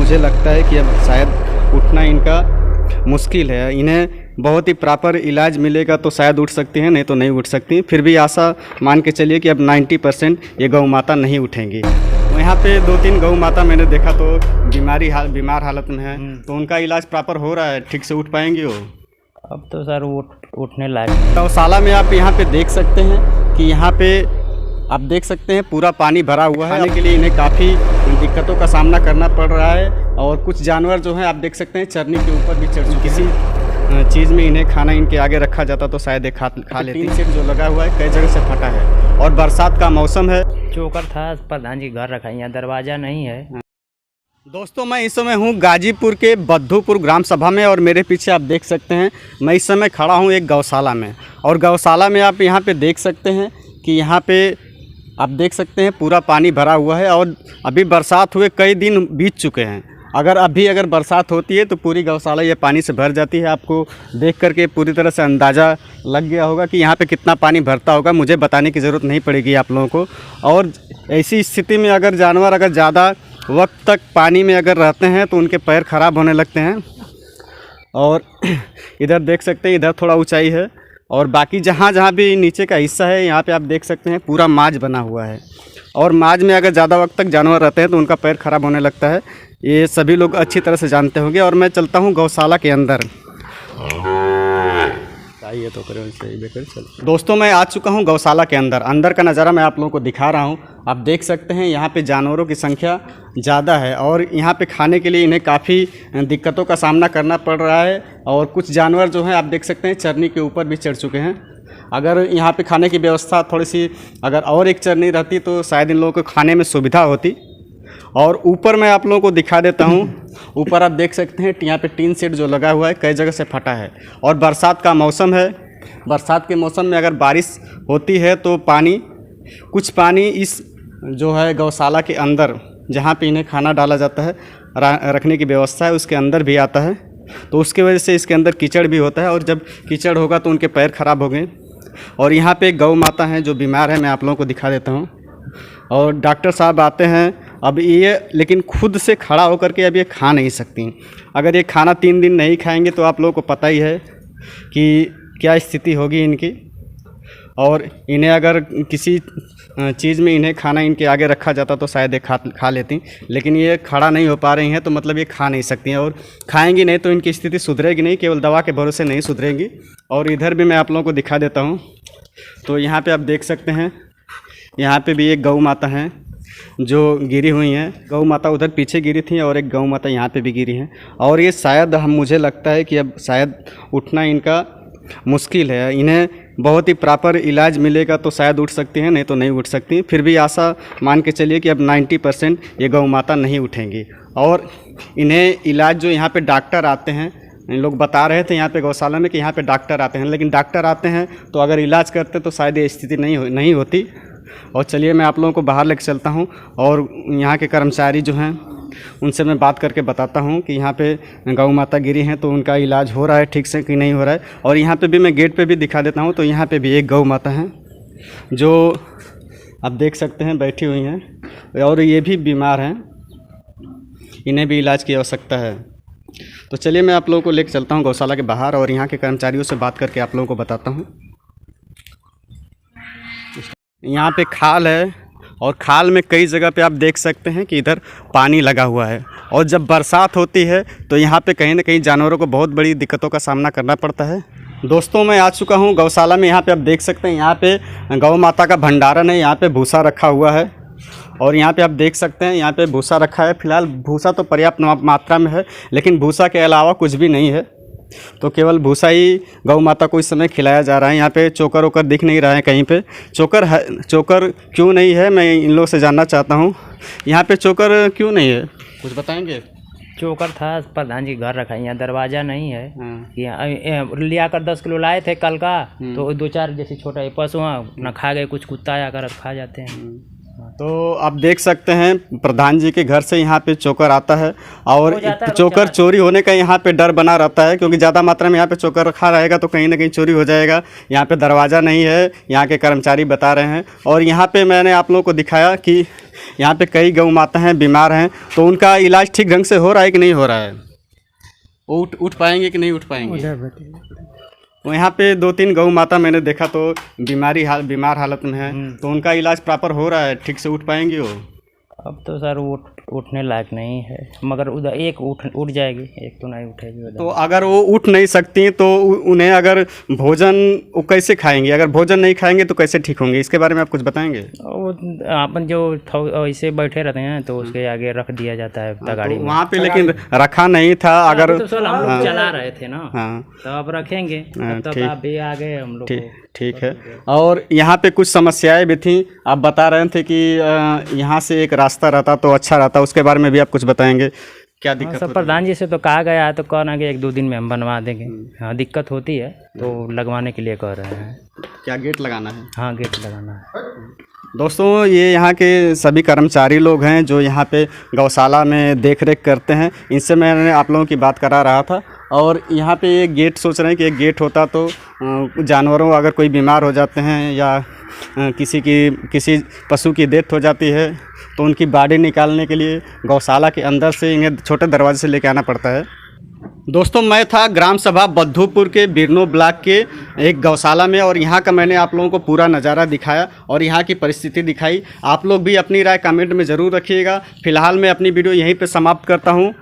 मुझे लगता है कि अब शायद उठना इनका मुश्किल है। इन्हें बहुत ही प्रॉपर इलाज मिलेगा तो शायद उठ सकती हैं, नहीं तो नहीं उठ सकती। फिर भी आशा मान के चलिए कि अब 90% ये गौ माता नहीं उठेंगी। तो यहाँ पे 2-3 गौ माता मैंने देखा तो बीमार हालत में है, तो उनका इलाज प्रॉपर हो रहा है, ठीक से उठ पाएंगी वो? अब तो सर उठने लायक। गौशाला में आप यहाँ पे देख सकते हैं कि यहाँ पे आप देख सकते हैं पूरा पानी भरा हुआ है। खाने के लिए इन्हें काफ़ी दिक्कतों का सामना करना पड़ रहा है। और कुछ जानवर जो हैं आप देख सकते हैं चरनी के ऊपर भी चढ़ चुके। किसी चीज़ में इन्हें खाना इनके आगे रखा जाता तो शायद खा लेती। टीन सेट जो लगा हुआ है कई जगह से फटा है और बरसात का मौसम है। चोकर था, प्रधान जी घर रखा, यहाँ दरवाज़ा नहीं है। दोस्तों मैं इस समय हूँ गाजीपुर के बद्धूपुर ग्राम सभा में और मेरे पीछे आप देख सकते हैं मैं इस समय खड़ा हूँ एक गौशाला में। और गौशाला में आप यहाँ पे देख सकते हैं कि यहाँ पे आप देख सकते हैं पूरा पानी भरा हुआ है और अभी बरसात हुए कई दिन बीत चुके हैं। अगर बरसात होती है तो पूरी गौशाला ये पानी से भर जाती है। आपको देख करके पूरी तरह से अंदाज़ा लग गया होगा कि यहाँ पे कितना पानी भरता होगा। मुझे बताने की ज़रूरत नहीं पड़ेगी आप लोगों को। और ऐसी स्थिति में अगर जानवर ज़्यादा वक्त तक पानी में अगर रहते हैं तो उनके पैर ख़राब होने लगते हैं। और इधर देख सकते हैं, इधर थोड़ा ऊंचाई है और बाकी जहाँ भी नीचे का हिस्सा है यहाँ पे आप देख सकते हैं पूरा माज बना हुआ है। और माज में अगर ज़्यादा वक्त तक जानवर रहते हैं तो उनका पैर ख़राब होने लगता है। ये सभी लोग अच्छी तरह से जानते होंगे। और मैं चलता हूँ गौशाला के अंदर। चाहिए तो दोस्तों मैं आ चुका हूँ गौशाला के अंदर का नज़ारा मैं आप लोगों को दिखा रहा हूँ। आप देख सकते हैं यहाँ पे जानवरों की संख्या ज़्यादा है और यहाँ पे खाने के लिए इन्हें काफ़ी दिक्कतों का सामना करना पड़ रहा है। और कुछ जानवर जो हैं आप देख सकते हैं चरनी के ऊपर भी चढ़ चुके हैं। अगर यहाँ पे खाने की व्यवस्था थोड़ी सी अगर और एक चरनी रहती तो शायद इन लोगों को खाने में सुविधा होती। और ऊपर मैं आप लोगों को दिखा देता हूँ, ऊपर आप देख सकते हैं यहाँ पे टीन सेट जो लगा हुआ है कई जगह से फटा है और बरसात का मौसम है। बरसात के मौसम में अगर बारिश होती है तो कुछ पानी इस जो है गौशाला के अंदर जहाँ पे इन्हें खाना डाला जाता है, रखने की व्यवस्था है, उसके अंदर भी आता है। तो उसके वजह से इसके अंदर कीचड़ भी होता है और जब कीचड़ होगा तो उनके पैर ख़राब हो गए। और यहाँ पे गौ माता हैं जो बीमार है, मैं आप लोगों को दिखा देता हूँ। और डॉक्टर साहब आते हैं अब ये, लेकिन खुद से खड़ा होकर के अब ये खा नहीं सकती। अगर ये खाना 3 दिन नहीं खाएंगे तो आप लोगों को पता ही है कि क्या स्थिति होगी इनकी। और इन्हें अगर किसी चीज़ में इन्हें खाना इनके आगे रखा जाता तो शायद ये खा लेती, लेकिन ये खड़ा नहीं हो पा रही हैं तो मतलब ये खा नहीं सकती हैं। और खाएंगी नहीं तो इनकी स्थिति सुधरेगी नहीं, केवल दवा के भरोसे नहीं सुधरेगी। और इधर भी मैं आप लोगों को दिखा देता हूँ। तो यहाँ पे आप देख सकते हैं, यहाँ पे भी एक गौ माता हैं जो गिरी हुई हैं। गौ माता उधर पीछे गिरी थी और एक गौ माता यहाँ पे भी गिरी हैं। और ये शायद मुझे लगता है कि अब शायद उठना इनका मुश्किल है। इन्हें बहुत ही प्रॉपर इलाज मिलेगा तो शायद उठ सकती हैं, नहीं तो नहीं उठ सकती। फिर भी आशा मान के चलिए कि अब 90% ये गौ माता नहीं उठेंगी। और इन्हें इलाज जो यहाँ पे डॉक्टर आते हैं, इन लोग बता रहे थे यहाँ पे गौशाला में कि यहाँ पे डॉक्टर आते हैं, लेकिन डॉक्टर आते हैं तो अगर इलाज करते तो शायद ये स्थिति नहीं होती। और चलिए मैं आप लोगों को बाहर लेकर चलता हूँ और यहाँ के कर्मचारी जो हैं उनसे मैं बात करके बताता हूँ कि यहाँ पे गौ माता गिरी हैं तो उनका इलाज हो रहा है ठीक से कि नहीं हो रहा है। और यहाँ पे भी मैं गेट पे भी दिखा देता हूँ। तो यहाँ पे भी एक गौ माता हैं जो आप देख सकते हैं बैठी हुई हैं और ये भी बीमार हैं, इन्हें भी इलाज की आवश्यकता है। तो चलिए मैं आप लोगों को लेकर चलता हूँ गौशाला के बाहर और यहाँ के कर्मचारियों से बात करके आप लोगों को बताता हूँ। यहाँ पे खाल है और खाल में कई जगह पे आप देख सकते हैं कि इधर पानी लगा हुआ है। और जब बरसात होती है तो यहाँ पे कहीं ना कहीं जानवरों को बहुत बड़ी दिक्कतों का सामना करना पड़ता है। दोस्तों मैं आ चुका हूँ गौशाला में। यहाँ पे आप देख सकते हैं यहाँ पे गौ माता का भंडारण है। यहाँ पे भूसा रखा हुआ है और यहाँ पे आप देख सकते हैं यहाँ पे भूसा रखा है। फिलहाल भूसा तो पर्याप्त मात्रा में है, लेकिन भूसा के अलावा कुछ भी नहीं है। तो केवल भूसा ही गौ माता को इस समय खिलाया जा रहा है। यहाँ पे चोकर वोकर दिख नहीं रहा है कहीं पे। चोकर क्यों नहीं है मैं इन लोगों से जानना चाहता हूँ। यहाँ पे चोकर क्यों नहीं है, कुछ बताएंगे? चोकर था, प्रधान जी घर रखा, यहाँ दरवाज़ा नहीं है। यहाँ लिया कर 10 किलो लाए थे कल का, तो 2-4 जैसे छोटा पशु ना खा गए, कुछ कुत्ता आकर खा जाते हैं। तो आप देख सकते हैं प्रधान जी के घर से यहाँ पे चोकर आता है और चोकर चोरी होने का यहाँ पे डर बना रहता है, क्योंकि ज़्यादा मात्रा में यहाँ पे चोकर रखा रहेगा तो कहीं ना कहीं चोरी हो जाएगा। यहाँ पे दरवाज़ा नहीं है, यहाँ के कर्मचारी बता रहे हैं। और यहाँ पे मैंने आप लोगों को दिखाया कि यहाँ पे कई गौ माता हैं, बीमार हैं, तो उनका इलाज ठीक ढंग से हो रहा है कि नहीं हो रहा है? वो उठ पाएंगे कि नहीं उठ पाएंगे? तो यहाँ पे 2-3 गौ माता मैंने देखा तो बीमार हालत में है, तो उनका इलाज प्रॉपर हो रहा है, ठीक से उठ पाएंगे वो? अब तो सर उठने लायक नहीं है, मगर उधर एक उठ जाएगी, एक तो नहीं उठेगी उधर। तो अगर वो उठ नहीं सकती तो उन्हें अगर भोजन वो कैसे खाएंगे? अगर भोजन नहीं खाएंगे तो कैसे ठीक होंगे? इसके बारे में आप कुछ बताएंगे? वो अपन जो ऐसे बैठे रहते हैं तो उसके आगे रख दिया जाता है गाड़ी में। वहाँ पे लेकिन रखा नहीं था। अगर तो सर हम लोग चला रहे थे ना, तो अब रखेंगे, तब आप भी आ गए हम लोग। ठीक है। और यहाँ पे कुछ समस्याएं भी थी, आप बता रहे थे कि यहाँ से एक रास्ता रहता तो अच्छा रहता, उसके बारे में भी आप कुछ बताएंगे? क्या दिक्कत? सब प्रधान जी से तो कहा गया है, तो कहना कि 1-2 दिन में हम बनवा देंगे। हाँ, दिक्कत होती है तो लगवाने के लिए कह रहे हैं। क्या गेट लगाना है? हाँ, गेट लगाना है। दोस्तों, ये यहाँ के सभी कर्मचारी लोग हैं जो यहाँ पे गौशाला में देख रेख करते हैं, इनसे मैंने आप लोगों की बात करा रहा था। और यहाँ पे एक गेट सोच रहे हैं कि एक गेट होता तो जानवरों अगर कोई बीमार हो जाते हैं या किसी पशु की डेथ हो जाती है तो उनकी बॉडी निकालने के लिए गौशाला के अंदर से इन्हें छोटे दरवाजे से लेके आना पड़ता है। दोस्तों, मैं था ग्राम सभा बद्धूपुर के बिरनो ब्लॉक के एक गौशाला में और यहाँ का मैंने आप लोगों को पूरा नज़ारा दिखाया और यहाँ की परिस्थिति दिखाई। आप लोग भी अपनी राय कमेंट में ज़रूर रखिएगा। फिलहाल मैं अपनी वीडियो यहीं पे समाप्त करता हूँ।